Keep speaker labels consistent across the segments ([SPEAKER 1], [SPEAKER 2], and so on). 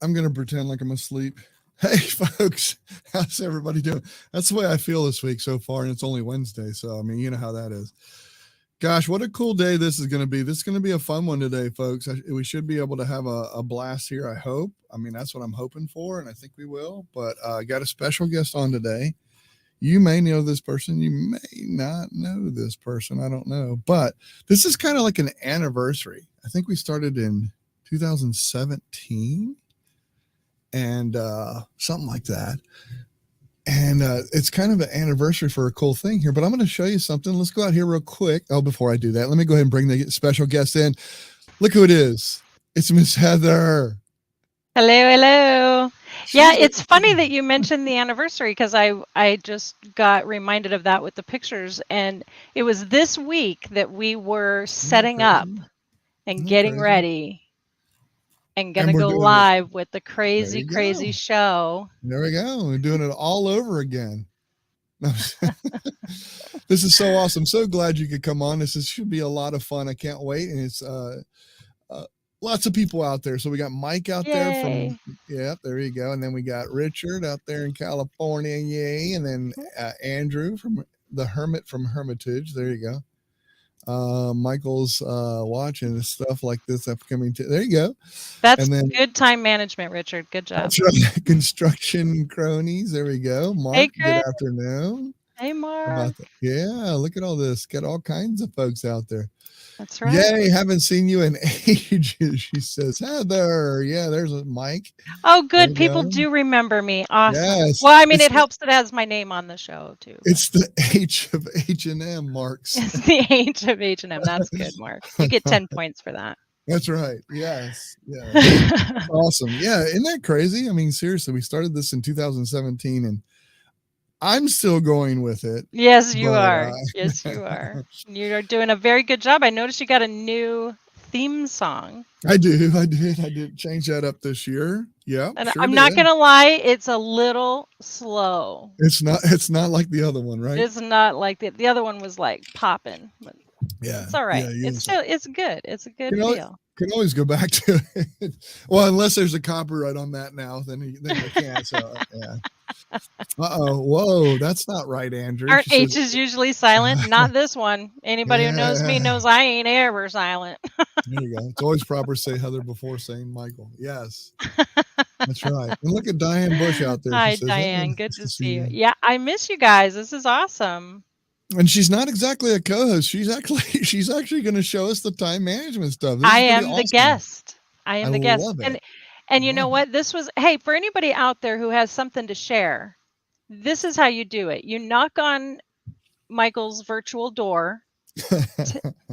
[SPEAKER 1] I'm going to pretend like I'm asleep. Hey, folks, how's everybody doing? That's the way I feel this week so far, and it's only Wednesday, so I mean, you know how that is. Gosh, what a cool day this is going to be. This is going to be a fun one today, folks. We should be able to have a blast here, I hope. I mean, that's what I'm hoping for, and I think we will. But I got a special guest on today. You may know this person. You may not know this person. I don't know. But this is kind of like an anniversary. I think we started in 2017 and something like that. And it's kind of an anniversary for a cool thing here, but I'm going to show you something. Let's go out here real quick. Oh, before I do that, let me go ahead and bring the special guest in. Look who it is. It's Miss Heather.
[SPEAKER 2] Hello. Yeah, it's funny that you mentioned the anniversary because I just got reminded of that with the pictures. And it was this week that we were setting up and getting ready and going to go live with the crazy show.
[SPEAKER 1] There we go. We're doing it all over again. This is so awesome. So glad you could come on. This should be a lot of fun. I can't wait. And it's lots of people out there. So we got Mike out there from, there you go. And then we got Richard out there in California. Yay. And then Andrew from the Hermit from Hermitage. There you go. Michael's watching stuff like this upcoming. There you go.
[SPEAKER 2] That's good time management, Richard. Good job.
[SPEAKER 1] That's right. Construction cronies. There we go. Mark,
[SPEAKER 2] hey,
[SPEAKER 1] good afternoon.
[SPEAKER 2] Hey, Mark.
[SPEAKER 1] Yeah, look at all this. Got all kinds of folks out there.
[SPEAKER 2] That's right.
[SPEAKER 1] Yay, haven't seen you in ages, she says. Heather. Yeah, there's a Mike.
[SPEAKER 2] Oh, good. People do remember me. Awesome.
[SPEAKER 1] Yes.
[SPEAKER 2] Well, I mean, it helps that it has my name on the show, too.
[SPEAKER 1] It's the H of H&M, Marks.
[SPEAKER 2] It's the H of H&M. That's good, Mark. You get 10 points for that.
[SPEAKER 1] That's right. Yes. Yeah. Awesome. Yeah. Isn't that crazy? I mean, seriously, we started this in 2017 and I'm still going with it.
[SPEAKER 2] Yes, you are. Yes, you are. You're doing a very good job. I noticed you got a new theme song.
[SPEAKER 1] I did. I did change that up this year. Yeah.
[SPEAKER 2] And I'm not going to lie. It's a little slow.
[SPEAKER 1] It's not like the other one, right?
[SPEAKER 2] It's not like the other one was like popping. But
[SPEAKER 1] yeah.
[SPEAKER 2] It's all right.
[SPEAKER 1] Yeah,
[SPEAKER 2] it's good. It's a good deal.
[SPEAKER 1] Can always go back to it. Well, unless there's a copyright on that now, then you can't. So yeah. Whoa, that's not right, Andrew.
[SPEAKER 2] Our H is usually silent. Not this one. Anybody who knows me knows I ain't ever silent.
[SPEAKER 1] There you go. It's always proper to say Heather before saying Michael. Yes. That's right. And look at Diane Bush out there.
[SPEAKER 2] Hi, Diane. Good to see you. Yeah, I miss you guys. This is awesome.
[SPEAKER 1] And she's not exactly a co-host. She's actually going to show us the time management stuff.
[SPEAKER 2] I am the guest. I am the guest. And you know what? Hey, for anybody out there who has something to share, this is how you do it. You knock on Michael's virtual door,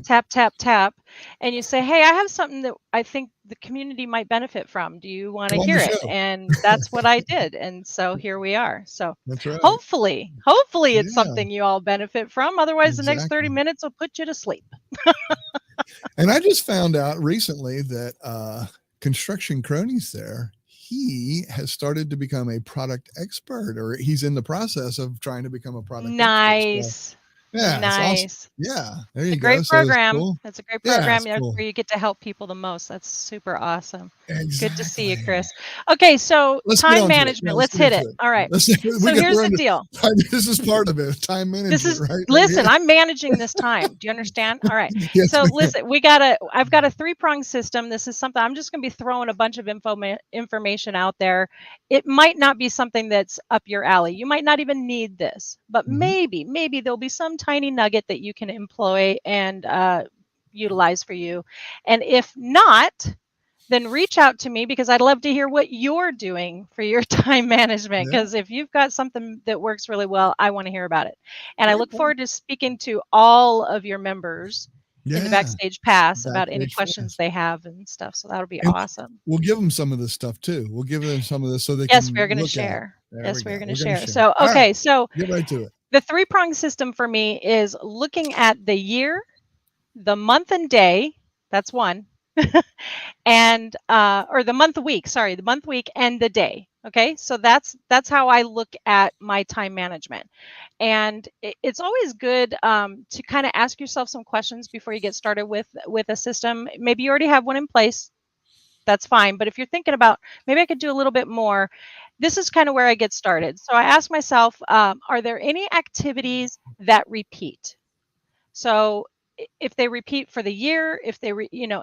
[SPEAKER 2] tap, tap, tap, and you say, hey, I have something that I think the community might benefit from. Do you want to hear it? And that's what I did. And so here we are. So
[SPEAKER 1] that's right.
[SPEAKER 2] Hopefully it's something you all benefit from. Otherwise, the next 30 minutes will put you to sleep.
[SPEAKER 1] And I just found out recently that Construction Cronies there, he has started to become a product expert, or he's in the process of trying to become a product expert. So, yeah,
[SPEAKER 2] nice.
[SPEAKER 1] Awesome. Yeah, there you go.
[SPEAKER 2] Great program.
[SPEAKER 1] So cool.
[SPEAKER 2] It's a great program where you get to help people the most. That's super awesome.
[SPEAKER 1] Exactly.
[SPEAKER 2] Good to see you, Chris. Okay, so time management. Let's hit it. All right. So here's the deal.
[SPEAKER 1] This is part of it. Time management. Right?
[SPEAKER 2] Listen, I'm managing this time. Do you understand? All right.
[SPEAKER 1] Yes,
[SPEAKER 2] so listen, I've got a 3-pronged system. This is something I'm just going to be throwing a bunch of information out there. It might not be something that's up your alley. You might not even need this, but maybe there'll be some tiny nugget that you can employ and utilize for you. And if not, then reach out to me because I'd love to hear what you're doing for your time management. Because if you've got something that works really well, I want to hear about it. And I look forward to speaking to all of your members in the Backstage Pass about any questions they have and stuff. So that'll be awesome.
[SPEAKER 1] We'll give them some of this stuff too. We'll give them some of this so they
[SPEAKER 2] can.
[SPEAKER 1] Yes,
[SPEAKER 2] we're going to share. Yes, we're going to share. So, okay. So
[SPEAKER 1] get right to it.
[SPEAKER 2] The 3-pronged system for me is looking at the year, the month and day. That's one. And or the month week, and the day. Okay, so that's how I look at my time management. And it's always good to kind of ask yourself some questions before you get started with a system. Maybe you already have one in place. that's fine. But if you're thinking about maybe I could do a little bit more, this is kind of where I get started. So I ask myself, are there any activities that repeat? So if they repeat for the year, if they,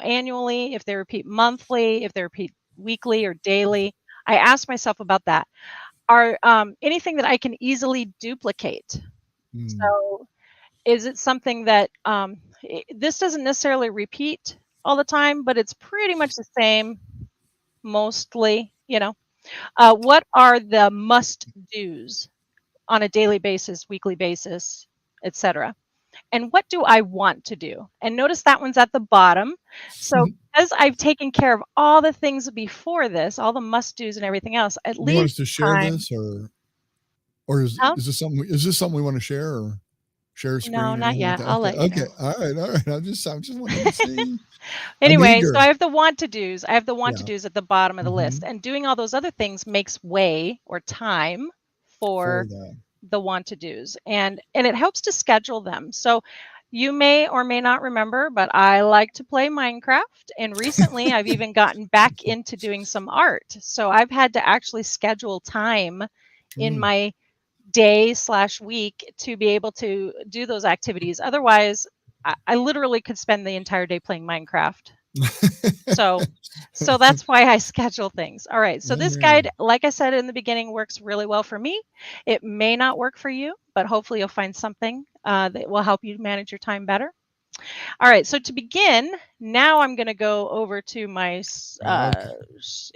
[SPEAKER 2] annually, if they repeat monthly, if they repeat weekly or daily, I ask myself about that. Are anything that I can easily duplicate? So is it something that this doesn't necessarily repeat all the time, but it's pretty much the same mostly, what are the must do's on a daily basis, weekly basis, etc. And what do I want to do? And notice that one's at the bottom. So because I've taken care of all the things before this, all the must do's and everything else, it
[SPEAKER 1] You want us
[SPEAKER 2] leaves
[SPEAKER 1] to share
[SPEAKER 2] time.
[SPEAKER 1] this, or is this something we want to share, or share a screen
[SPEAKER 2] No,
[SPEAKER 1] or
[SPEAKER 2] not
[SPEAKER 1] anything like
[SPEAKER 2] yet.
[SPEAKER 1] that?
[SPEAKER 2] I'll let you
[SPEAKER 1] Okay.
[SPEAKER 2] know.
[SPEAKER 1] All right. I'm just wanting to see. I'm
[SPEAKER 2] Anyway, so
[SPEAKER 1] eager.
[SPEAKER 2] I have the want to do's. I have the want to
[SPEAKER 1] Yeah.
[SPEAKER 2] do's at the bottom of the list.
[SPEAKER 1] Mhm.
[SPEAKER 2] And doing all those other things makes way or time
[SPEAKER 1] For
[SPEAKER 2] for
[SPEAKER 1] that.
[SPEAKER 2] the want to do's. And it helps to schedule them. So you may or may not remember, but I like to play Minecraft. And recently I've even gotten back into doing some art. So I've had to actually schedule time in my day/week to be able to do those activities. Otherwise, I literally could spend the entire day playing Minecraft. So that's why I schedule things. All right. So this guide, like I said in the beginning, works really well for me. It may not work for you, but hopefully you'll find something that will help you manage your time better. All right. So to begin, now I'm going to go over to my,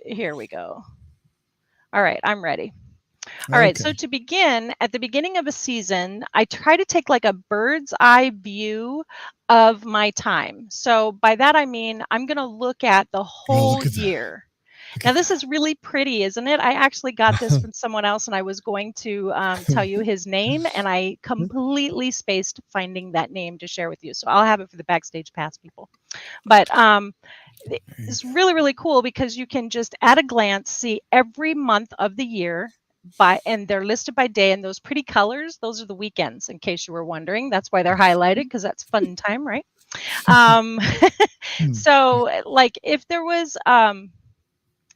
[SPEAKER 2] here we go. All right. I'm ready. All right, so to begin, at the beginning of a season, I try to take like a bird's eye view of my time. So by that I mean I'm going to look at the whole
[SPEAKER 1] Look at that.
[SPEAKER 2] year.
[SPEAKER 1] Look
[SPEAKER 2] Now
[SPEAKER 1] at
[SPEAKER 2] this is really pretty, isn't it? I actually got this from someone else, and I was going to tell you his name, and I completely spaced finding that name to share with you. So I'll have it for the Backstage Pass people. But it's really, really cool because you can just at a glance see every month of the year and they're listed by day, and those pretty colors, those are the weekends, in case you were wondering. That's why they're highlighted, because that's fun time, right? So like if there was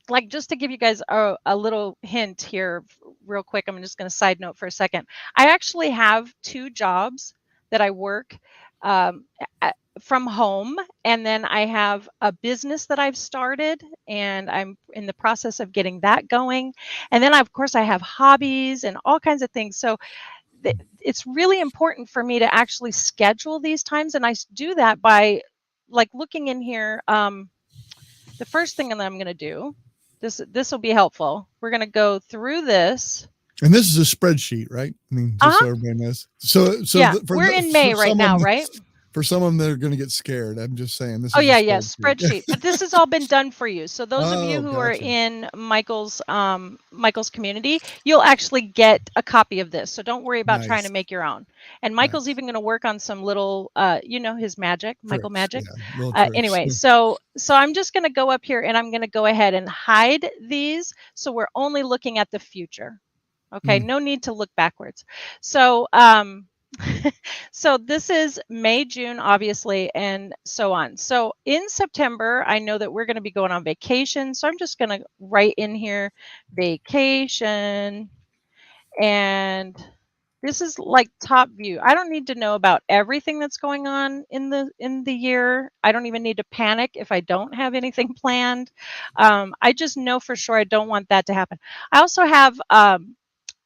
[SPEAKER 2] like, just to give you guys a little hint here real quick, I'm just going to side note for a second. I actually have 2 jobs that I work from home, and then I have a business that I've started, and I'm in the process of getting that going. And then of course I have hobbies and all kinds of things. So it's really important for me to actually schedule these times, and I do that by like looking in here. The first thing that I'm going to do, this will be helpful. We're going to go through this.
[SPEAKER 1] And this is a spreadsheet, right? I mean, just so everybody knows. So
[SPEAKER 2] yeah, we're in May right now, right?
[SPEAKER 1] For some of them, they're going to get scared. I'm just saying this.
[SPEAKER 2] Oh yeah, spreadsheet. But this has all been done for you. So those of you who are
[SPEAKER 1] gotcha.
[SPEAKER 2] in Michael's community, you'll actually get a copy of this. So don't worry about trying to make your own. And Michael's even going to work on some little, his magic, Michael magic.
[SPEAKER 1] Yeah,
[SPEAKER 2] anyway, so I'm just going to go up here, and I'm going to go ahead and hide these. So we're only looking at the future. Okay, no need to look backwards. So so this is May, June, obviously, and so on. So in September, I know that we're going to be going on vacation. So I'm just going to write in here vacation. And this is like top view. I don't need to know about everything that's going on in the year. I don't even need to panic if I don't have anything planned. I just know for sure I don't want that to happen. I also have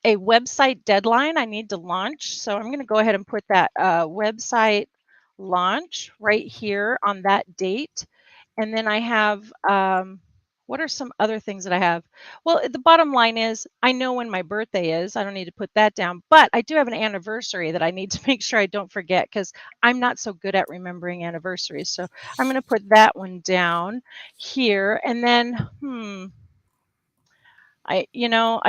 [SPEAKER 2] a website deadline I need to launch. So I'm going to go ahead and put that website launch right here on that date. And then I have, what are some other things that I have? Well, the bottom line is I know when my birthday is. I don't need to put that down, but I do have an anniversary that I need to make sure I don't forget, because I'm not so good at remembering anniversaries. So I'm going to put that one down here. And then, I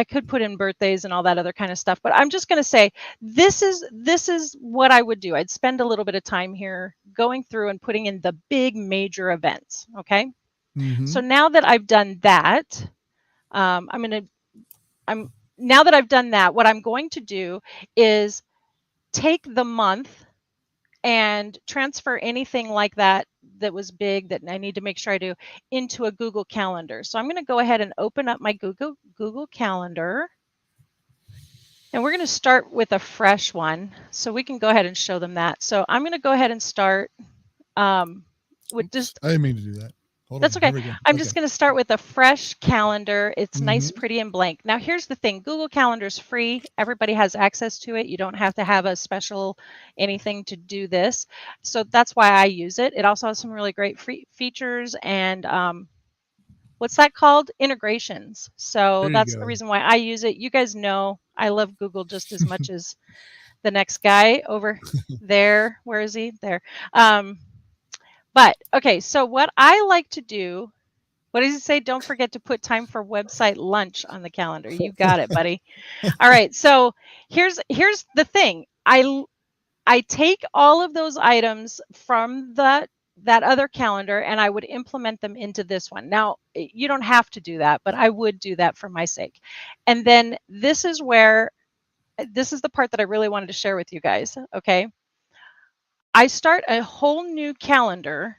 [SPEAKER 2] could put in birthdays and all that other kind of stuff, but I'm just going to say this is what I would do. I'd spend a little bit of time here going through and putting in the big major events. Okay. So now that I've done that, now that I've done that, what I'm going to do is take the month and transfer anything like that that was big that I need to make sure I do into a Google Calendar. So I'm going to go ahead and open up my Google Calendar. And we're going to start with a fresh one. So we can go ahead and show them that. So I'm going to go ahead and start with just.
[SPEAKER 1] I didn't mean to do that. Hold
[SPEAKER 2] That's
[SPEAKER 1] on.
[SPEAKER 2] okay.
[SPEAKER 1] Here we go.
[SPEAKER 2] I'm just going to start with a fresh calendar. It's nice,
[SPEAKER 1] Mhm.
[SPEAKER 2] pretty, and blank. Now, here's the thing. Google Calendar is free. Everybody has access to it. You don't have to have a special anything to do this. So that's why I use it. It also has some really great free features and what's that called? Integrations. So
[SPEAKER 1] There you
[SPEAKER 2] that's the
[SPEAKER 1] go.
[SPEAKER 2] reason why I use it. You guys know I love Google just as much as the next guy over there. Where is he? There. But okay, so what I like to do, what does it say? Don't forget to put time for website lunch on the calendar. You got it, buddy. All right. So here's the thing. I take all of those items from that other calendar and I would implement them into this one. Now, you don't have to do that, but I would do that for my sake. And then this is the part that I really wanted to share with you guys. Okay. I start a whole new calendar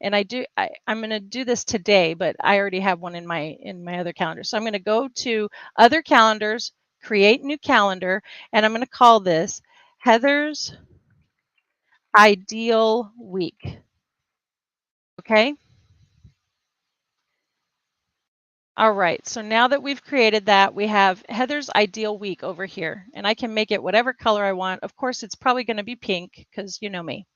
[SPEAKER 2] and I'm going to do this today, but I already have one in my other calendar. So I'm going to go to other calendars, create new calendar, and I'm going to call this Heather's Ideal Week. Okay. All right. So now that we've created that, we have Heather's Ideal Week over here, and I can make it whatever color I want. Of course, it's probably going to be pink because you know me.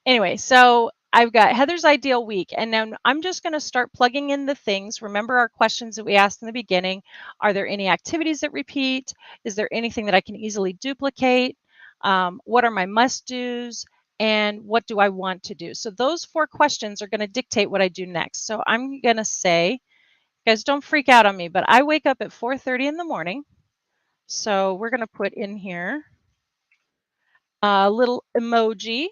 [SPEAKER 2] Anyway, so I've got Heather's Ideal Week, and now I'm just going to start plugging in the things. Remember our questions that we asked in the beginning. Are there any activities that repeat? Is there anything that I can easily duplicate? What are my must-dos? And what do I want to do? So those 4 questions are going to dictate what I do next. So I'm going to say, guys, don't freak out on me, but I wake up at 4:30 in the morning. So we're going to put in here a little emoji.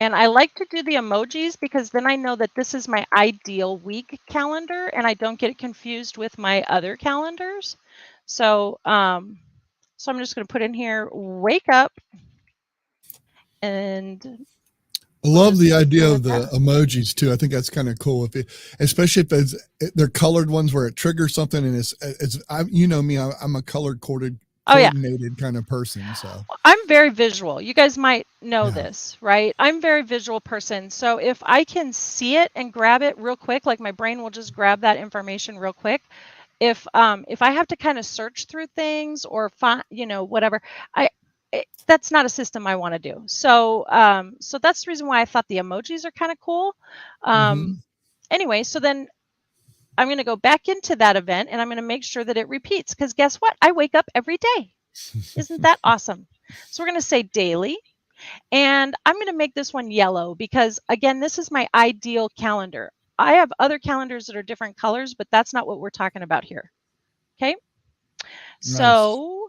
[SPEAKER 2] And I like to do the emojis because then I know that this is my ideal week calendar and I don't get it confused with my other calendars. So, so I'm just going to put in here, wake up, and
[SPEAKER 1] I
[SPEAKER 2] we'll
[SPEAKER 1] love
[SPEAKER 2] just
[SPEAKER 1] the idea
[SPEAKER 2] leave
[SPEAKER 1] of
[SPEAKER 2] it
[SPEAKER 1] the
[SPEAKER 2] that.
[SPEAKER 1] emojis too. I think that's kind of cool. Especially if they're colored ones where it triggers something, and you know me, I'm a colored
[SPEAKER 2] Oh yeah,
[SPEAKER 1] coordinated kind of person. So
[SPEAKER 2] I'm very visual. You guys might know
[SPEAKER 1] yeah,
[SPEAKER 2] this, right? I'm a very visual person. So if I can see it and grab it real quick, like my brain will just grab that information real quick. If I have to kind of search through things or find, whatever, that's not a system I want to do. So so that's the reason why I thought the emojis are kind of cool.
[SPEAKER 1] hmm
[SPEAKER 2] Anyway, so then I'm going to go back into that event and I'm going to make sure that it repeats because guess what? I wake up every day. Isn't that awesome? So we're going to say daily. And I'm going to make this one yellow because, again, this is my ideal calendar. I have other calendars that are different colors, but that's not what we're talking about here. Okay.
[SPEAKER 1] nice.
[SPEAKER 2] So,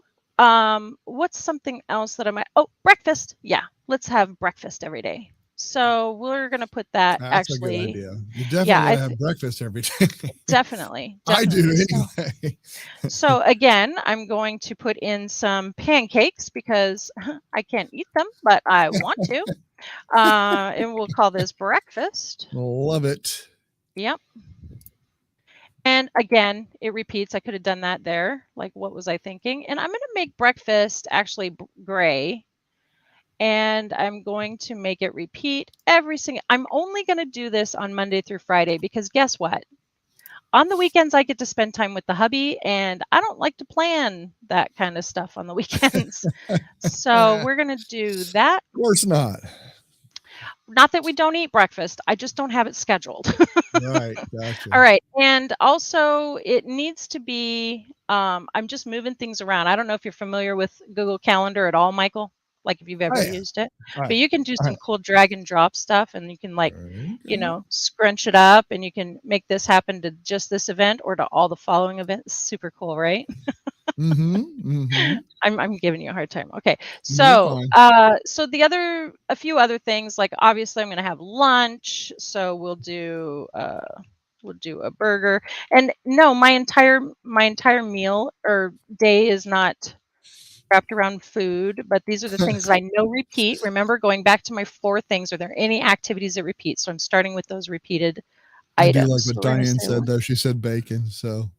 [SPEAKER 2] what's something else that I might? Oh, breakfast. Yeah, let's have breakfast every day. So we're going to put that
[SPEAKER 1] That's a good
[SPEAKER 2] actually.
[SPEAKER 1] idea. You definitely
[SPEAKER 2] Yeah,
[SPEAKER 1] got to have breakfast every day.
[SPEAKER 2] definitely.
[SPEAKER 1] I do
[SPEAKER 2] So,
[SPEAKER 1] anyway.
[SPEAKER 2] so again, I'm going to put in some pancakes because I can't eat them, but I want to. And we'll call this breakfast.
[SPEAKER 1] Love it.
[SPEAKER 2] Yep. And again, it repeats. I could have done that there. Like, what was I thinking? And I'm going to make breakfast actually gray. And I'm going to make it repeat every single. I'm only going to do this on Monday through Friday because guess what? On the weekends, I get to spend time with the hubby, and I don't like to plan that kind of stuff on the weekends. So
[SPEAKER 1] Of
[SPEAKER 2] we're going to do that.
[SPEAKER 1] course not.
[SPEAKER 2] Not that we don't eat breakfast, I just don't have it scheduled.
[SPEAKER 1] Right. Gotcha.
[SPEAKER 2] All right. And also, it needs to be, I'm just moving things around. I don't know if you're familiar with Google Calendar at all, Michael, like if you've
[SPEAKER 1] Oh
[SPEAKER 2] ever
[SPEAKER 1] yeah.
[SPEAKER 2] used it,
[SPEAKER 1] All
[SPEAKER 2] but
[SPEAKER 1] right.
[SPEAKER 2] you can do
[SPEAKER 1] All
[SPEAKER 2] some
[SPEAKER 1] right.
[SPEAKER 2] cool drag and drop stuff and you can, like,
[SPEAKER 1] Okay.
[SPEAKER 2] scrunch it up and you can make this happen to just this event or to all the following events. Super cool, right?
[SPEAKER 1] Mm-hmm. Mm-hmm.
[SPEAKER 2] I'm giving you a hard time. Okay.
[SPEAKER 1] You're
[SPEAKER 2] So,
[SPEAKER 1] fine.
[SPEAKER 2] so a few other things, like obviously I'm going to have lunch. So we'll do a burger. And no, my entire meal or day is not, wrapped around food, but these are the things that I know repeat. Remember, going back to my 4 things, are there any activities that repeat? So I'm starting with those repeated
[SPEAKER 1] I do
[SPEAKER 2] items.
[SPEAKER 1] like
[SPEAKER 2] So
[SPEAKER 1] what
[SPEAKER 2] we're gonna
[SPEAKER 1] Diane
[SPEAKER 2] say
[SPEAKER 1] said, though. She said bacon, so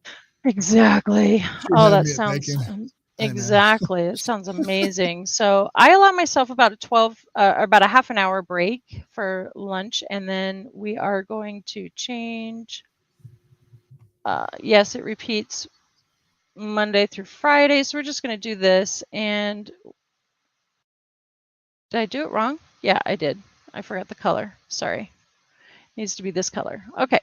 [SPEAKER 2] exactly.
[SPEAKER 1] she
[SPEAKER 2] Oh,
[SPEAKER 1] had
[SPEAKER 2] that
[SPEAKER 1] me at
[SPEAKER 2] sounds
[SPEAKER 1] bacon. I know.
[SPEAKER 2] exactly. It sounds amazing. So I allow myself about a 12 or about a half an hour break for lunch, and then we are going to change. Yes, it repeats Monday through Friday. So we're just going to do this. And did I do it wrong? Yeah, I did. I forgot the color. Sorry. Needs to be this color. Okay.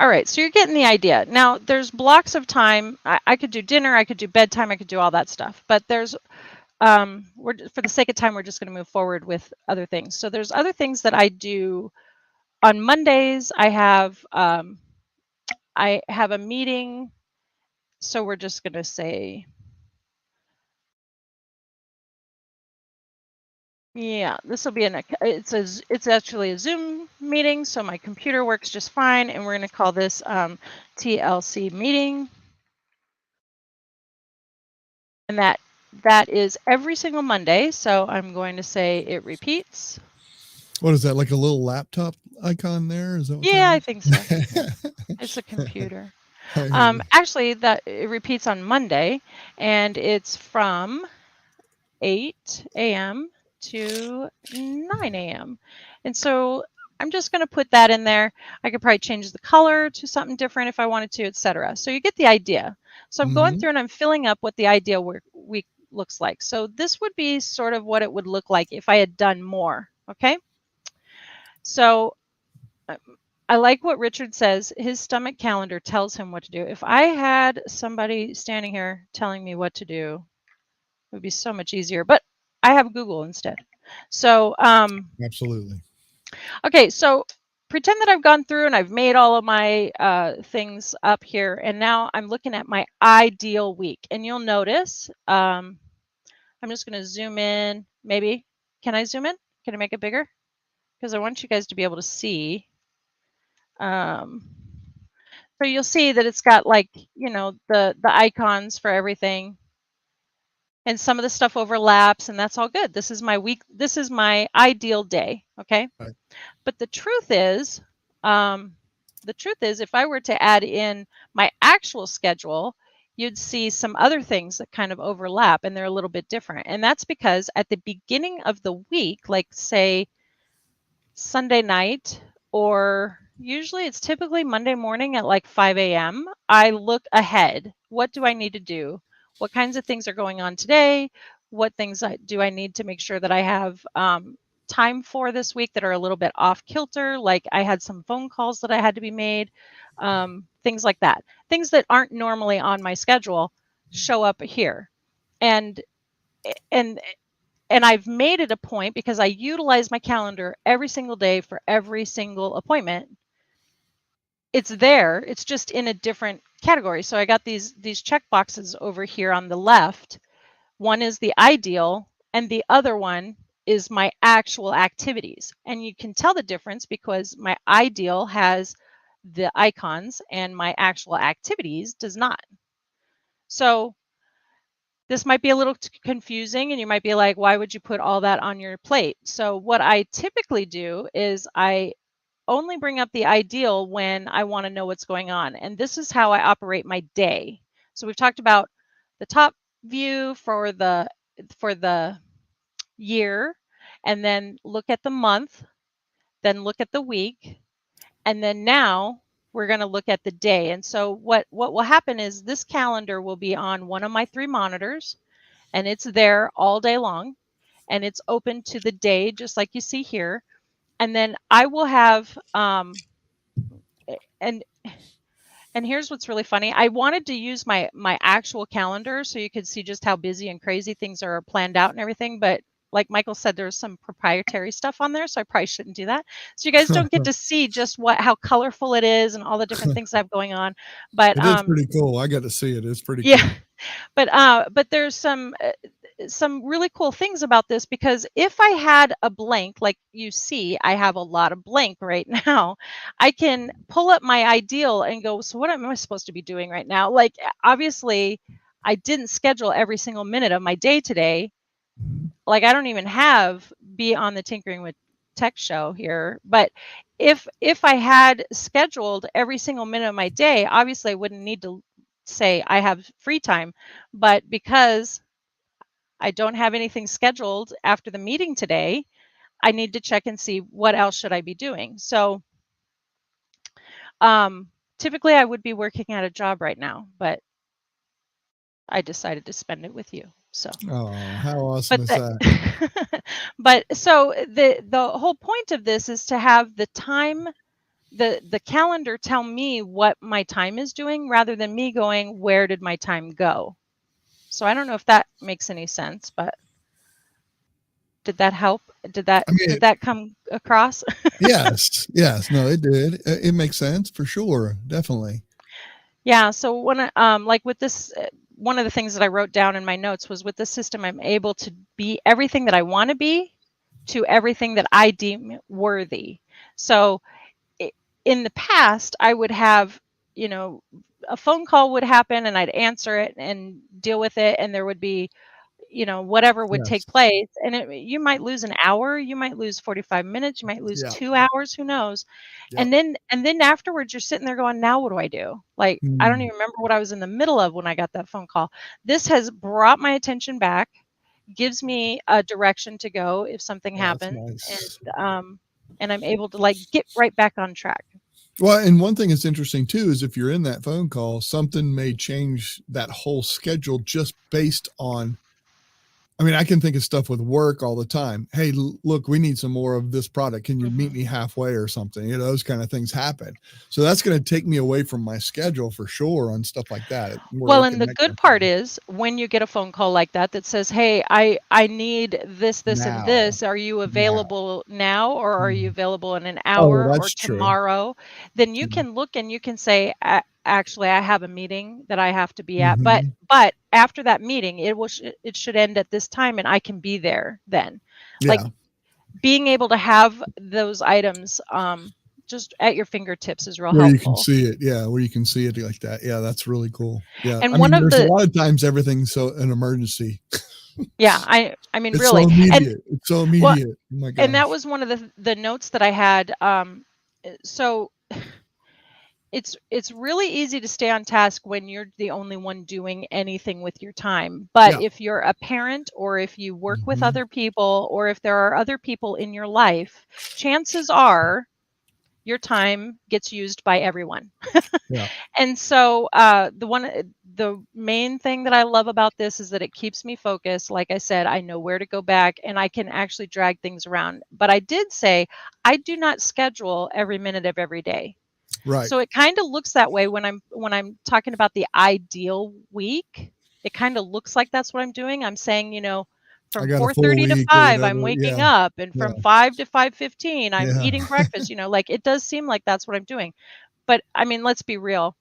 [SPEAKER 2] All right, so you're getting the idea. Now, there's blocks of time. I could do dinner, I could do bedtime, I could do all that stuff. But there's, for the sake of time, we're just going to move forward with other things. So there's other things that I do on Mondays. I have a meeting. So we're just going to say, yeah, this will be it's actually a Zoom meeting. So my computer works just fine. And we're going to call this TLC meeting. And that is every single Monday. So I'm going to say it repeats.
[SPEAKER 1] What is that, like a little laptop icon there? Is that what
[SPEAKER 2] Yeah,
[SPEAKER 1] that
[SPEAKER 2] I
[SPEAKER 1] is?
[SPEAKER 2] think so. It's a computer.
[SPEAKER 1] I hear you.
[SPEAKER 2] Actually, that it repeats on Monday, and it's from 8 a.m. to 9 a.m. And so I'm just going to put that in there. I could probably change the color to something different if I wanted to, etc. So you get the idea. So I'm going
[SPEAKER 1] Mhm.
[SPEAKER 2] through and I'm filling up what the ideal week looks like. So this would be sort of what it would look like if I had done more. Okay. So I like what Richard says. His stomach calendar tells him what to do. If I had somebody standing here telling me what to do, it would be so much easier. But I have Google instead. So,
[SPEAKER 1] Absolutely.
[SPEAKER 2] okay, so pretend that I've gone through and I've made all of my things up here, and now I'm looking at my ideal week. And you'll notice, I'm just going to zoom in. Maybe, can I zoom in? Can I make it bigger? Because I want you guys to be able to see. So you'll see that it's got like, the icons for everything. And some of the stuff overlaps, and that's all good. This is my week. This is my ideal day. Okay.
[SPEAKER 1] Right.
[SPEAKER 2] But the truth is, if I were to add in my actual schedule, you'd see some other things that kind of overlap, and they're a little bit different. And that's because at the beginning of the week, like say Sunday night, or usually it's typically Monday morning at like 5 a.m., I look ahead. What do I need to do? What kinds of things are going on today? What things do I need to make sure that I have time for this week that are a little bit off kilter? Like I had some phone calls that I had to be made, things like that. Things that aren't normally on my schedule show up here. And and and I've made it a point, because I utilize my calendar every single day for every single appointment. It's there, it's just in a different category. So I got these check boxes over here on the left. One is the ideal, and the other one is my actual activities. And you can tell the difference because my ideal has the icons and my actual activities does not. So this might be a little confusing, and you might be like, why would you put all that on your plate? So what I typically do is I only bring up the ideal when I want to know what's going on. And this is how I operate my day. So we've talked about the top view for the year, and then look at the month, then look at the week, and then now we're going to look at the day. And so what will happen is this calendar will be on one of my 3 monitors, and it's there all day long, and it's open to the day, just like you see here. And then I will have and here's what's really funny. I wanted to use my actual calendar so you could see just how busy and crazy things are planned out and everything, but like Michael said, there's some proprietary stuff on there, so I probably shouldn't do that. So you guys don't get to see just how colorful it is and all the different things I have going on. But
[SPEAKER 1] It is pretty cool. I got to see it. It's pretty
[SPEAKER 2] yeah,
[SPEAKER 1] cool.
[SPEAKER 2] but there's some really cool things about this, because if I had a blank, like you see, I have a lot of blank right now, I can pull up my ideal and go, so what am I supposed to be doing right now? Like, obviously, I didn't schedule every single minute of my day today.
[SPEAKER 1] Mhm.
[SPEAKER 2] Like I don't even have be on the Tinkering with Tech show here, but if I had scheduled every single minute of my day, obviously I wouldn't need to say I have free time, but because I don't have anything scheduled after the meeting today, I need to check and see what else should I be doing. So typically I would be working at a job right now, but I decided to spend it with you. So
[SPEAKER 1] Oh, how awesome
[SPEAKER 2] but
[SPEAKER 1] is
[SPEAKER 2] that
[SPEAKER 1] that?
[SPEAKER 2] but so the whole point of this is to have the time, the calendar tell me what my time is doing rather than me going, where did my time go? So I don't know if that makes any sense, but did that help?
[SPEAKER 1] I mean,
[SPEAKER 2] Did that come across?
[SPEAKER 1] yes, yes, no, it did. It makes sense for sure, definitely.
[SPEAKER 2] Yeah, so when I, like with this, one of the things that I wrote down in my notes was with this system, I'm able to be everything that I want to be to everything that I deem worthy. So in the past, I would have, you know, a phone call would happen and I'd answer it and deal with it, and there would be, you know, whatever would
[SPEAKER 1] Yes.
[SPEAKER 2] take place, and you might lose an hour, you might lose 45 minutes, you might lose
[SPEAKER 1] Yeah.
[SPEAKER 2] 2 hours, who knows?
[SPEAKER 1] Yep.
[SPEAKER 2] And then afterwards you're sitting there going, now what do I do? Like I don't
[SPEAKER 1] Mm.
[SPEAKER 2] even remember what I was in the middle of when I got that phone call. This has brought my attention back, gives me a direction to go if something
[SPEAKER 1] Yeah, that's
[SPEAKER 2] happens,
[SPEAKER 1] nice.
[SPEAKER 2] and I'm able to like get right back on track.
[SPEAKER 1] Well, and one thing that's interesting too is if you're in that phone call, something may change that whole schedule just based on. I mean, I can think of stuff with work all the time. Hey, look, we need some more of this product. Can you meet
[SPEAKER 2] Mhm.
[SPEAKER 1] me halfway or something? You know, those kind of things happen. So that's going to take me away from my schedule for sure on stuff like that. We're
[SPEAKER 2] Well, and
[SPEAKER 1] looking
[SPEAKER 2] the
[SPEAKER 1] at that
[SPEAKER 2] good
[SPEAKER 1] kind of
[SPEAKER 2] part
[SPEAKER 1] thing
[SPEAKER 2] is when you get a phone call like that that says, "Hey, I need this, this, and
[SPEAKER 1] now.
[SPEAKER 2] this. Are you
[SPEAKER 1] Now.
[SPEAKER 2] available now, or are you
[SPEAKER 1] Mhm.
[SPEAKER 2] available in an
[SPEAKER 1] Oh,
[SPEAKER 2] hour or
[SPEAKER 1] that's true.
[SPEAKER 2] tomorrow?" Then you
[SPEAKER 1] Yeah.
[SPEAKER 2] can look and you can say, Actually, I have a meeting that I have to be at,
[SPEAKER 1] Mhm.
[SPEAKER 2] but after that meeting, it should end at this time, and I can be there then." Like
[SPEAKER 1] Yeah.
[SPEAKER 2] being able to have those items just at your fingertips is real
[SPEAKER 1] Where you can
[SPEAKER 2] helpful.
[SPEAKER 1] see it. Yeah, where you can see it like that. Yeah, that's really cool. Yeah. I
[SPEAKER 2] And one
[SPEAKER 1] mean,
[SPEAKER 2] of
[SPEAKER 1] there's a
[SPEAKER 2] the
[SPEAKER 1] lot of times everything's so an emergency.
[SPEAKER 2] Yeah, I mean,
[SPEAKER 1] It's so
[SPEAKER 2] really. And
[SPEAKER 1] immediate. It's so
[SPEAKER 2] well,
[SPEAKER 1] immediate. Oh my
[SPEAKER 2] and that
[SPEAKER 1] gosh.
[SPEAKER 2] was one of the notes that I had. So it's really easy to stay on task when you're the only one doing anything with your time. But
[SPEAKER 1] Yeah.
[SPEAKER 2] if you're a parent or if you work with
[SPEAKER 1] Mhm.
[SPEAKER 2] other people or if there are other people in your life, chances are your time gets used by everyone.
[SPEAKER 1] Yeah.
[SPEAKER 2] And so the main thing that I love about this is that it keeps me focused. Like I said, I know where to go back and I can actually drag things around. But I did say I do not schedule every minute of every day.
[SPEAKER 1] Right.
[SPEAKER 2] So it kind of looks that way when I'm talking about the ideal week. It kind of looks like that's what I'm doing. I'm saying,
[SPEAKER 1] I
[SPEAKER 2] from
[SPEAKER 1] got a full
[SPEAKER 2] 4:30 to
[SPEAKER 1] week or
[SPEAKER 2] 5 I'm
[SPEAKER 1] whatever.
[SPEAKER 2] waking
[SPEAKER 1] Yeah.
[SPEAKER 2] up, and
[SPEAKER 1] Yeah.
[SPEAKER 2] from 5 to 5:15 I'm
[SPEAKER 1] Yeah.
[SPEAKER 2] eating breakfast, like it does seem like that's what I'm doing. But I mean, let's be real.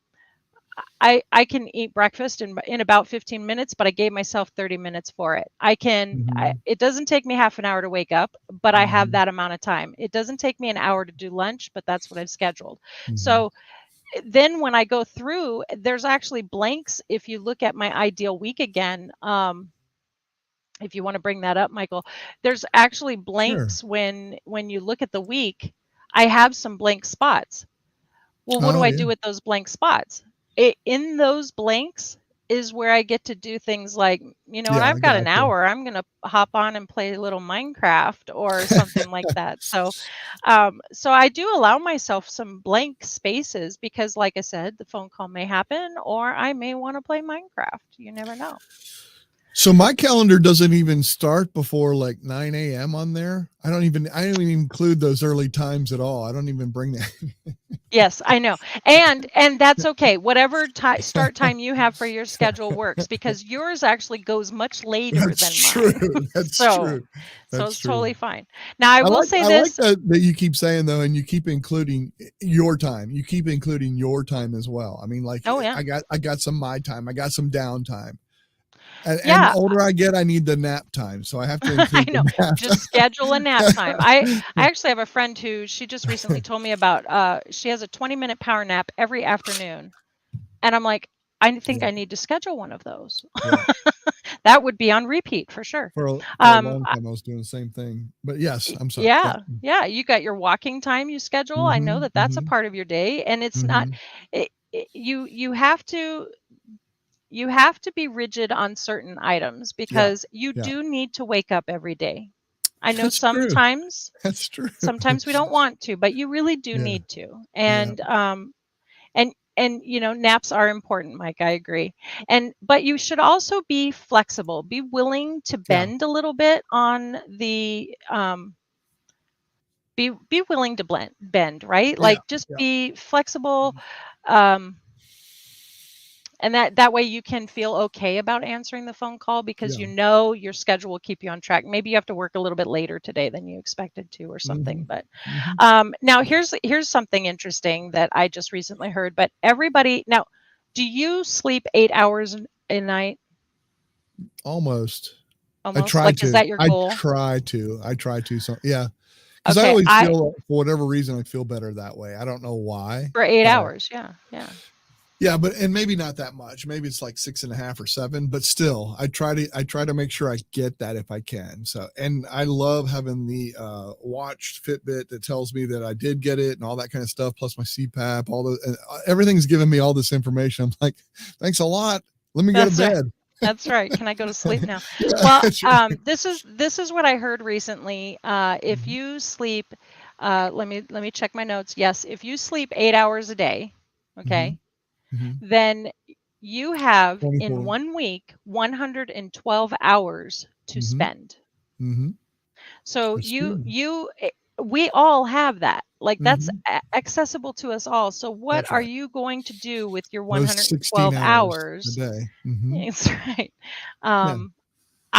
[SPEAKER 2] I can eat breakfast in about 15 minutes, but I gave myself 30 minutes for it.
[SPEAKER 1] Mhm.
[SPEAKER 2] It doesn't take me half an hour to wake up, but I have
[SPEAKER 1] Mhm.
[SPEAKER 2] that amount of time. It doesn't take me an hour to do lunch, but that's what I've scheduled.
[SPEAKER 1] Mhm.
[SPEAKER 2] So then when I go through, there's actually blanks. If you look at my ideal week again, if you want to bring that up, Michael, there's actually
[SPEAKER 1] Sure.
[SPEAKER 2] blanks when you look at the week. I have some blank spots. Well, what do
[SPEAKER 1] Oh,
[SPEAKER 2] I
[SPEAKER 1] yeah.
[SPEAKER 2] do with those blank spots? In those blanks is where I get to do things like, and
[SPEAKER 1] Yeah, I
[SPEAKER 2] I've got an
[SPEAKER 1] gotcha.
[SPEAKER 2] hour, I'm going to hop on and play a little Minecraft or something like that. So I do allow myself some blank spaces because, like I said, the phone call may happen or I may want to play Minecraft. You never know.
[SPEAKER 1] So my calendar doesn't even start before like 9 a.m. on there. I don't even include those early times at all. I don't even bring that.
[SPEAKER 2] Yes, I know. And that's okay. Whatever start time you have for your schedule works because yours actually goes much later
[SPEAKER 1] That's
[SPEAKER 2] than
[SPEAKER 1] true.
[SPEAKER 2] mine.
[SPEAKER 1] That's
[SPEAKER 2] So
[SPEAKER 1] true.
[SPEAKER 2] so
[SPEAKER 1] That's
[SPEAKER 2] it's
[SPEAKER 1] true.
[SPEAKER 2] totally fine. Now I will say
[SPEAKER 1] I like
[SPEAKER 2] this.
[SPEAKER 1] that you keep saying though, and you keep including your time. You keep including your time as well. I mean, like
[SPEAKER 2] Oh yeah.
[SPEAKER 1] I got some my time. I got some downtime. And the
[SPEAKER 2] Yeah,
[SPEAKER 1] older I get, I need the nap time. So I have to
[SPEAKER 2] I
[SPEAKER 1] include
[SPEAKER 2] know.
[SPEAKER 1] the nap
[SPEAKER 2] Just schedule a nap time. I
[SPEAKER 1] time.
[SPEAKER 2] actually have a friend who she just recently told me about she has a 20-minute power nap every afternoon. And I'm like, I think
[SPEAKER 1] Yeah.
[SPEAKER 2] I need to schedule one of those.
[SPEAKER 1] Yeah.
[SPEAKER 2] That would be on repeat for sure.
[SPEAKER 1] For a
[SPEAKER 2] Um,
[SPEAKER 1] long time, I was doing the same thing. But yes, I'm sorry. Yeah.
[SPEAKER 2] yeah, you got your walking time you schedule. I know
[SPEAKER 1] Mhm.
[SPEAKER 2] that that's a
[SPEAKER 1] Mhm.
[SPEAKER 2] part of your day, and it's not.
[SPEAKER 1] Mhm.
[SPEAKER 2] You have to be rigid on certain items
[SPEAKER 1] Yeah.
[SPEAKER 2] because you
[SPEAKER 1] Yeah.
[SPEAKER 2] do need to wake up every day. I know
[SPEAKER 1] That's true. That's true.
[SPEAKER 2] sometimes we don't want to, but you really do
[SPEAKER 1] Yeah.
[SPEAKER 2] need to.
[SPEAKER 1] Yeah.
[SPEAKER 2] And naps are important, Mike. I agree. But you should also be flexible. Be willing to
[SPEAKER 1] Yeah.
[SPEAKER 2] bend a little bit on the be willing to bend, right?
[SPEAKER 1] Yeah.
[SPEAKER 2] Like just
[SPEAKER 1] Yeah.
[SPEAKER 2] be flexible. Um and that way you can feel okay about answering the phone call because
[SPEAKER 1] Yeah.
[SPEAKER 2] your schedule will keep you on track. Maybe you have to work a little bit later today than you expected to or something.
[SPEAKER 1] Mhm.
[SPEAKER 2] But
[SPEAKER 1] Mhm.
[SPEAKER 2] now here's something interesting that I just recently heard. But everybody now, do you sleep 8 hours a night?
[SPEAKER 1] Almost. I
[SPEAKER 2] Almost
[SPEAKER 1] try
[SPEAKER 2] like, is
[SPEAKER 1] to.
[SPEAKER 2] that your goal?
[SPEAKER 1] I try to. So yeah, because I
[SPEAKER 2] Okay,
[SPEAKER 1] always
[SPEAKER 2] I
[SPEAKER 1] feel for whatever reason I feel better that way. I don't know why.
[SPEAKER 2] for eight
[SPEAKER 1] Uh,
[SPEAKER 2] hours. Yeah, yeah.
[SPEAKER 1] yeah, but and maybe not that much. Maybe it's like 6.5 or 7, but still, I try to make sure I get that if I can. So, and I love having the watch Fitbit that tells me that I did get it and all that kind of stuff, plus my CPAP, all the everything's giving me all this information. I'm like, thanks a lot. Let me go to
[SPEAKER 2] That's right.
[SPEAKER 1] bed.
[SPEAKER 2] That's right. Can I go to sleep now?
[SPEAKER 1] Yeah,
[SPEAKER 2] Well,
[SPEAKER 1] that's right.
[SPEAKER 2] this is what I heard recently. If
[SPEAKER 1] Mhm.
[SPEAKER 2] you sleep, let me check my notes. Yes, if you sleep 8 hours a day,
[SPEAKER 1] Mhm.
[SPEAKER 2] okay,
[SPEAKER 1] Mhm.
[SPEAKER 2] then you have in
[SPEAKER 1] 24.
[SPEAKER 2] 1 week 112 hours to
[SPEAKER 1] Mhm.
[SPEAKER 2] spend.
[SPEAKER 1] Mhm.
[SPEAKER 2] So
[SPEAKER 1] That's true.
[SPEAKER 2] we all have that. Like that's
[SPEAKER 1] Mhm.
[SPEAKER 2] accessible to us all. So what
[SPEAKER 1] That's
[SPEAKER 2] are
[SPEAKER 1] right.
[SPEAKER 2] you going to do with your
[SPEAKER 1] Those 16
[SPEAKER 2] 112
[SPEAKER 1] hours a
[SPEAKER 2] hours?
[SPEAKER 1] day. Mhm.
[SPEAKER 2] That's right.
[SPEAKER 1] Yeah.
[SPEAKER 2] Um,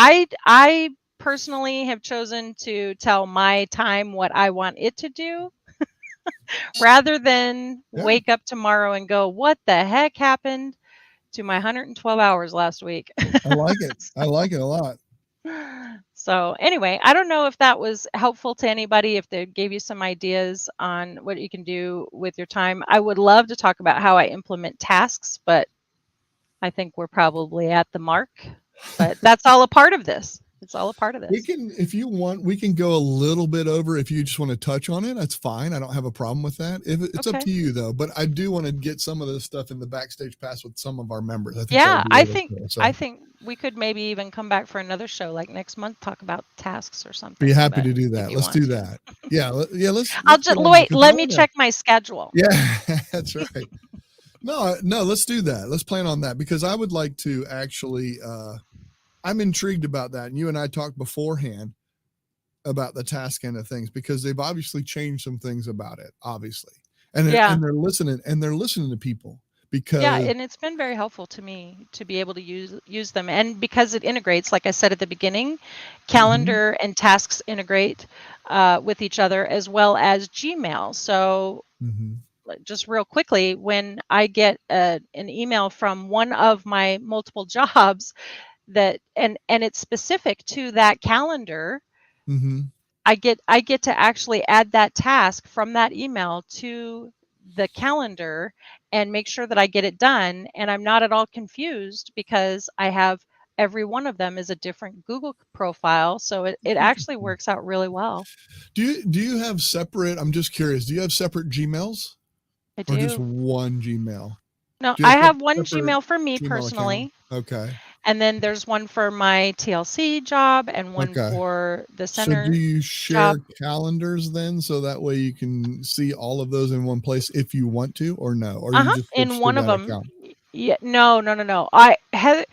[SPEAKER 2] I personally have chosen to tell my time what I want it to do rather than
[SPEAKER 1] Yeah.
[SPEAKER 2] wake up tomorrow and go, what the heck happened to my 112 hours last week?
[SPEAKER 1] I like it. I like it a lot.
[SPEAKER 2] So anyway, I don't know if that was helpful to anybody, if they gave you some ideas on what you can do with your time. I would love to talk about how I implement tasks, but I think we're probably at the mark. But that's all a part of this. It's all a part of
[SPEAKER 1] We
[SPEAKER 2] this.
[SPEAKER 1] can, if you want, we can go a little bit over if you just want to touch on it. That's fine. I don't have a problem with that. If it's up
[SPEAKER 2] Okay.
[SPEAKER 1] to you though, but I do want to get some of this stuff in the backstage pass with some of our members. I think that
[SPEAKER 2] Yeah,
[SPEAKER 1] would be
[SPEAKER 2] I
[SPEAKER 1] really
[SPEAKER 2] think
[SPEAKER 1] cool.
[SPEAKER 2] I
[SPEAKER 1] So
[SPEAKER 2] think we could maybe even come back for another show like next month, talk about tasks or
[SPEAKER 1] be
[SPEAKER 2] something,
[SPEAKER 1] happy
[SPEAKER 2] but
[SPEAKER 1] to do
[SPEAKER 2] if
[SPEAKER 1] that.
[SPEAKER 2] you
[SPEAKER 1] Let's
[SPEAKER 2] want
[SPEAKER 1] do
[SPEAKER 2] to.
[SPEAKER 1] that. Yeah. Yeah.
[SPEAKER 2] I'll
[SPEAKER 1] Let's
[SPEAKER 2] just
[SPEAKER 1] get on that
[SPEAKER 2] wait,
[SPEAKER 1] because I
[SPEAKER 2] let me
[SPEAKER 1] want to,
[SPEAKER 2] check my schedule.
[SPEAKER 1] yeah, that's right. No, no, let's do that. Let's plan on that because I would like to actually, I'm intrigued about that. And you and I talked beforehand about the task end of things because they've obviously changed some things about it, obviously.
[SPEAKER 2] Yeah.
[SPEAKER 1] And they're listening to people
[SPEAKER 2] Yeah,
[SPEAKER 1] because
[SPEAKER 2] and it's been very helpful to me to be able to use them. And because it integrates, like I said at the beginning,
[SPEAKER 1] Mhm,
[SPEAKER 2] calendar and tasks integrate with each other as well as Gmail. So
[SPEAKER 1] mhm,
[SPEAKER 2] just real quickly, when I get an email from one of my multiple jobs and it's specific to that calendar,
[SPEAKER 1] mhm.
[SPEAKER 2] I get to actually add that task from that email to the calendar and make sure that I get it done, and I'm not at all confused because I have every one of them is a different Google profile, so it actually
[SPEAKER 1] Interesting.
[SPEAKER 2] works out really well.
[SPEAKER 1] Do you have separate, I'm just curious, do you have separate Gmails
[SPEAKER 2] I
[SPEAKER 1] or just
[SPEAKER 2] do.
[SPEAKER 1] one Gmail?
[SPEAKER 2] No,
[SPEAKER 1] Do you
[SPEAKER 2] I
[SPEAKER 1] have
[SPEAKER 2] have one
[SPEAKER 1] separate
[SPEAKER 2] Gmail for me
[SPEAKER 1] Gmail account?
[SPEAKER 2] personally,
[SPEAKER 1] Okay.
[SPEAKER 2] and then there's one for my TLC job and one
[SPEAKER 1] Okay.
[SPEAKER 2] for the
[SPEAKER 1] So do
[SPEAKER 2] center
[SPEAKER 1] you
[SPEAKER 2] job.
[SPEAKER 1] share calendars then so that way you can see all of those in one place if you want to or no? Or you
[SPEAKER 2] Uh-huh,
[SPEAKER 1] just
[SPEAKER 2] in
[SPEAKER 1] switch to
[SPEAKER 2] one of
[SPEAKER 1] that
[SPEAKER 2] them.
[SPEAKER 1] account?
[SPEAKER 2] Yeah, no, no, no, no. Heather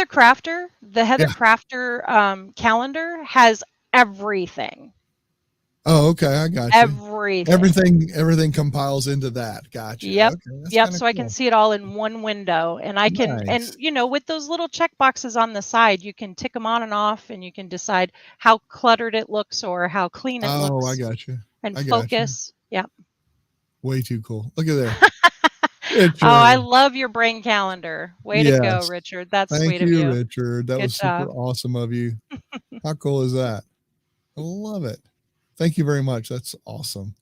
[SPEAKER 2] Crafter, the Heather
[SPEAKER 1] Yeah.
[SPEAKER 2] Crafter calendar has everything.
[SPEAKER 1] Oh, okay. I got you.
[SPEAKER 2] Everything.
[SPEAKER 1] Everything compiles into that. Gotcha.
[SPEAKER 2] Yep.
[SPEAKER 1] Okay. That's
[SPEAKER 2] Yep.
[SPEAKER 1] kind of
[SPEAKER 2] So I can
[SPEAKER 1] cool.
[SPEAKER 2] see it all in one window and I can, and
[SPEAKER 1] Nice.
[SPEAKER 2] with those little check boxes on the side, you can tick them on and off and you can decide how cluttered it looks or how clean it
[SPEAKER 1] Oh, I
[SPEAKER 2] looks
[SPEAKER 1] got you.
[SPEAKER 2] and
[SPEAKER 1] I got you.
[SPEAKER 2] focus. Yeah.
[SPEAKER 1] Way too cool. Look at there.
[SPEAKER 2] Oh, I
[SPEAKER 1] Richard.
[SPEAKER 2] love your brain calendar. Way to go,
[SPEAKER 1] Yes.
[SPEAKER 2] Richard. That's
[SPEAKER 1] Thank
[SPEAKER 2] sweet of
[SPEAKER 1] you,
[SPEAKER 2] you.
[SPEAKER 1] Richard. That
[SPEAKER 2] Good
[SPEAKER 1] was super
[SPEAKER 2] job.
[SPEAKER 1] awesome of you. How cool is that? I love it. Thank you very much. That's awesome.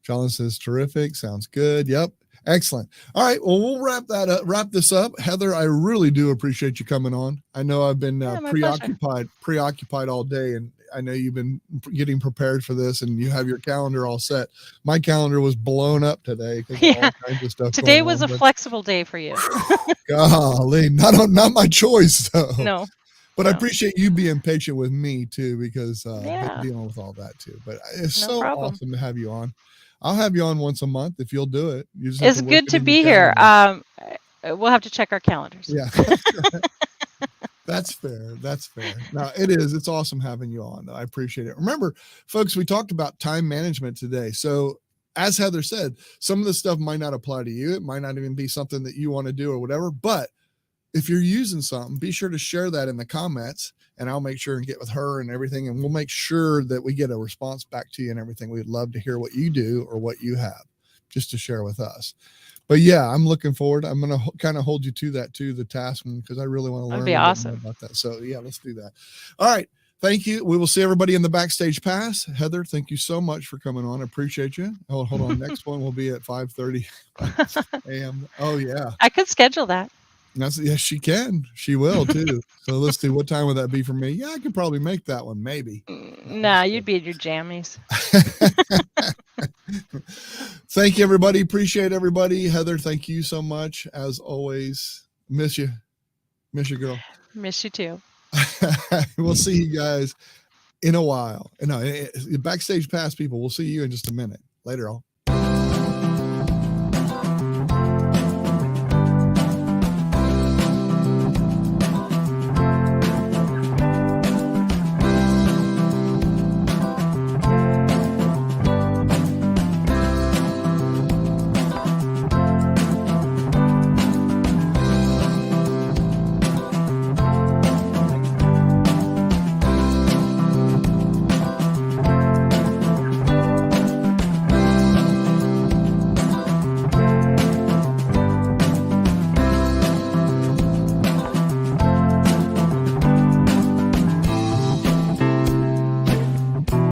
[SPEAKER 1] John says terrific. Sounds good. Yep. Excellent. All right. Well, we'll wrap this up. Heather, I really do appreciate you coming on. I know I've been
[SPEAKER 2] my pleasure.
[SPEAKER 1] preoccupied all day, and I know you've been getting prepared for this, and you have your calendar all set. My calendar was blown up today because of all kinds of stuff.
[SPEAKER 2] Today was a flexible day for you.
[SPEAKER 1] Golly, not my choice though.
[SPEAKER 2] No.
[SPEAKER 1] But I appreciate you being patient with me too, because dealing with all that too. But it's awesome to have you on. I'll have you on once a month if you'll do it.
[SPEAKER 2] It's good to be here. We'll have to check our calendars.
[SPEAKER 1] Yeah. That's fair. That's fair. No, it is. It's awesome having you on. I appreciate it. Remember, folks, we talked about time management today. So as Heather said, some of this stuff might not apply to you. It might not even be something that you want to do or whatever, but if you're using something, be sure to share that in the comments, and I'll make sure and get with her and everything. And we'll make sure that we get a response back to you and everything. We'd love to hear what you do or what you have just to share with us. But yeah, I'm looking forward. I'm going to kind of hold you to that too, the task one, because I really want to learn more about that. So yeah, let's do that. All right. Thank you. We will see everybody in the backstage pass. Heather, thank you so much for coming on. I appreciate you. Oh, hold on. Next one will be at 5:30 a.m. Oh yeah.
[SPEAKER 2] I could schedule that.
[SPEAKER 1] Yes, she can. She will too. So let's see. What time would that be for me? Yeah, I could probably make that one. Maybe.
[SPEAKER 2] Nah, you'd be in your jammies.
[SPEAKER 1] Thank you, everybody. Appreciate everybody. Heather, thank you so much. As always, miss you. Miss you, girl.
[SPEAKER 2] Miss you too.
[SPEAKER 1] We'll see you guys in a while. No, backstage pass people. We'll see you in just a minute. Later, all.